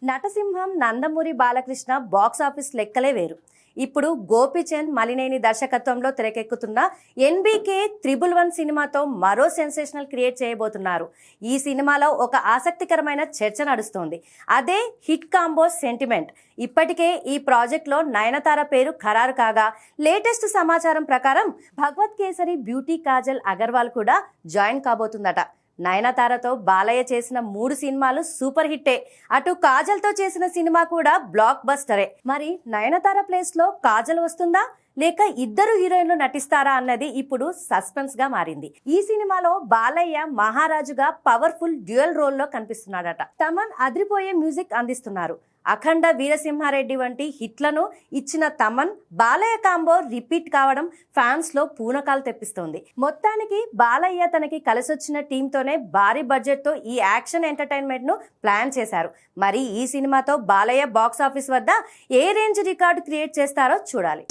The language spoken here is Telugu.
నటసింహం నందమూరి బాలకృష్ణ బాక్స్ ఆఫీస్ లెక్కలే వేరు. ఇప్పుడు గోపీచంద్ మలినేని దర్శకత్వంలో తెరకెక్కుతున్న ఎన్బీకే 111 సినిమాతో మరో సెన్సేషనల్ క్రియేట్ చేయబోతున్నారు. ఈ సినిమాలో ఒక ఆసక్తికరమైన చర్చ నడుస్తోంది. అదే హిట్ కాంబో సెంటిమెంట్. ఇప్పటికే ఈ ప్రాజెక్ట్లో నయనతార పేరు ఖరారు కాగా, లేటెస్ట్ సమాచారం ప్రకారం భగవత్ కేసరి బ్యూటీ కాజల్ అగర్వాల్ కూడా జాయిన్ కాబోతుందట. నయనతారతో బాలయ్య చేసిన 3 సినిమాలు సూపర్ హిట్టే. అటు కాజల్తో చేసిన సినిమా కూడా బ్లాక్ బస్టరే. మరి నయనతార ప్లేస్ లో కాజల్ వస్తుందా లేక ఇద్దరు హీరోయిన్లు నటిస్తారా అన్నది ఇప్పుడు సస్పెన్స్ గా మారింది. ఈ సినిమాలో బాలయ్య మహారాజుగా పవర్ఫుల్ డ్యూయల్ రోల్లో కనిపిస్తున్నాడట. తమన్ అదిరిపోయే మ్యూజిక్ అందిస్తున్నారు. అఖండ వీరసింహారెడ్డి వంటి హిట్లను ఇచ్చిన తమన్ బాలయ్య కాంబో రిపీట్ కావడం ఫ్యాన్స్ లో పూనకాలు తెప్పిస్తోంది. మొత్తానికి బాలయ్య తనకి కలిసొచ్చిన టీంతోనే భారీ బడ్జెట్ తో ఈ యాక్షన్ ఎంటర్టైన్మెంట్ ను ప్లాన్ చేశారు. మరి ఈ సినిమాతో బాలయ్య బాక్స్ ఆఫీస్ వద్ద ఏ రేంజ్ రికార్డు క్రియేట్ చేస్తారో చూడాలి.